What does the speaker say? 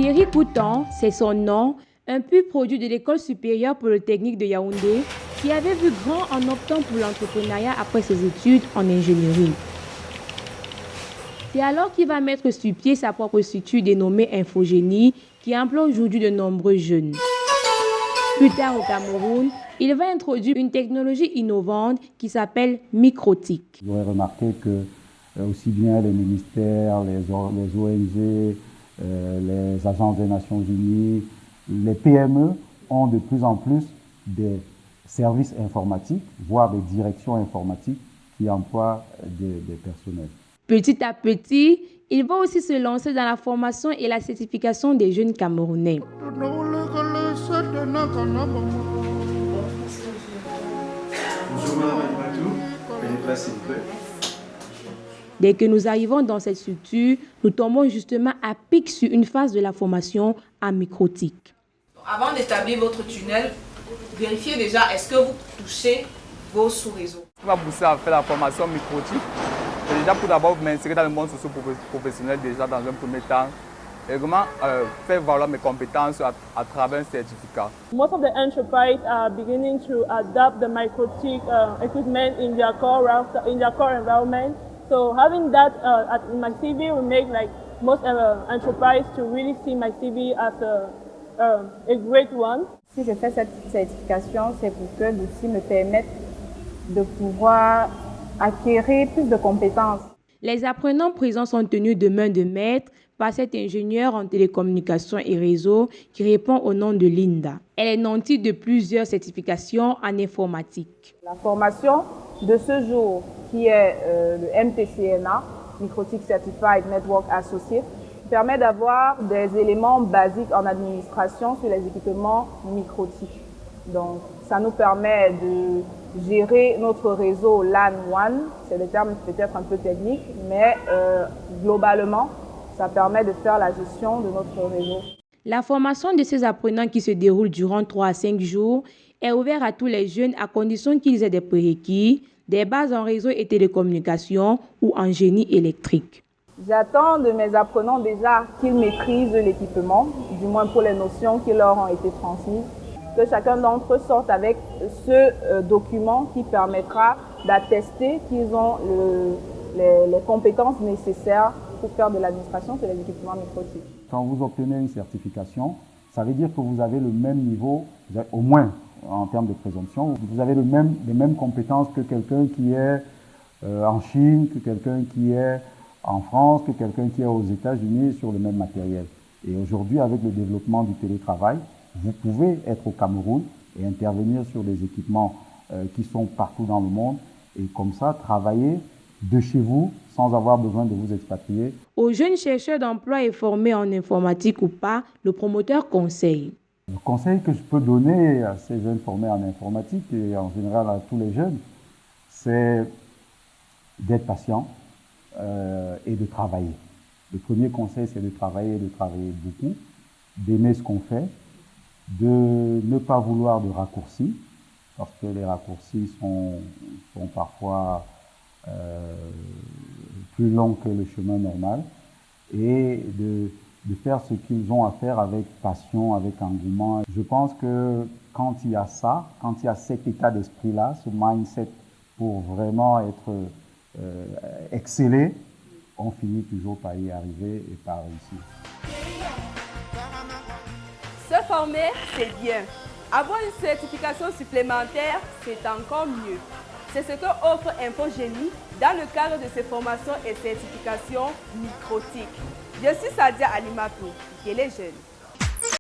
Thierry Coutan, c'est son nom, un pur produit de l'École supérieure polytechnique de Yaoundé, qui avait vu grand en optant pour l'entrepreneuriat après ses études en ingénierie. C'est alors qu'il va mettre sur pied sa propre structure dénommée Infogénie, qui emploie aujourd'hui de nombreux jeunes. Plus tard au Cameroun, il va introduire une technologie innovante qui s'appelle Microtik. Vous aurez remarqué que aussi bien les ministères, les ONG, les agences des Nations Unies, les PME ont de plus en plus des services informatiques, voire des directions informatiques qui emploient des personnels. Petit à petit, il va aussi se lancer dans la formation et la certification des jeunes Camerounais. Dès que nous arrivons dans cette structure, nous tombons justement à pic sur une phase de la formation en Microtik. Avant d'établir votre tunnel, vérifiez déjà est-ce que vous touchez vos sous-réseaux. On va pousser à faire la formation Microtik. Déjà pour d'abord m'insérer dans le monde socio-professionnel déjà dans un premier temps. Et vraiment faire valoir mes compétences à travers un certificat. Most of the enterprises are beginning to adopt the Microtik equipment in their core environment. So having that in my CV will make like most enterprises to really see my CV as a great one. Si je fais cette certification, c'est pour que l'outil me permette de pouvoir acquérir plus de compétences. Les apprenants présents sont tenus de main de maître par cette ingénieure en télécommunications et réseaux qui répond au nom de Linda. Elle est nantie de plusieurs certifications en informatique. La formation de ce jour, qui est le MTCNA, Microtik Certified Network Associate, permet d'avoir des éléments basiques en administration sur les équipements Microtik. Donc, ça nous permet de gérer notre réseau LAN WAN. C'est des termes peut-être un peu techniques, mais globalement, ça permet de faire la gestion de notre réseau. La formation de ces apprenants qui se déroule durant 3 à 5 jours est ouverte à tous les jeunes à condition qu'ils aient des prérequis, des bases en réseau et télécommunications ou en génie électrique. J'attends de mes apprenants déjà qu'ils maîtrisent l'équipement, du moins pour les notions qui leur ont été transmises, que chacun d'entre eux sorte avec ce document qui permettra d'attester qu'ils ont les compétences nécessaires pour faire de l'administration sur les équipements Microtik. Quand vous obtenez une certification, ça veut dire que vous avez le même niveau, au moins en termes de présomption, vous avez les mêmes compétences que quelqu'un qui est en Chine, que quelqu'un qui est en France, que quelqu'un qui est aux États-Unis sur le même matériel. Et aujourd'hui, avec le développement du télétravail, vous pouvez être au Cameroun et intervenir sur des équipements qui sont partout dans le monde et comme ça travailler de chez vous sans avoir besoin de vous expatrier. Aux jeunes chercheurs d'emploi et formés en informatique ou pas, le promoteur conseille. Le conseil que je peux donner à ces jeunes formés en informatique et en général à tous les jeunes, c'est d'être patient et de travailler. Le premier conseil, c'est de travailler beaucoup, d'aimer ce qu'on fait, de ne pas vouloir de raccourcis, parce que les raccourcis sont parfois plus longs que le chemin normal, et de faire ce qu'ils ont à faire avec passion, avec engouement. Je pense que quand il y a ça, quand il y a cet état d'esprit-là, ce mindset pour vraiment être excellé, on finit toujours par y arriver et par réussir. Se former, c'est bien. Avoir une certification supplémentaire, c'est encore mieux. C'est ce que offre Infogénie dans le cadre de ses formations et certifications Microtik. Je suis Sadia Alimatou, et les jeunes.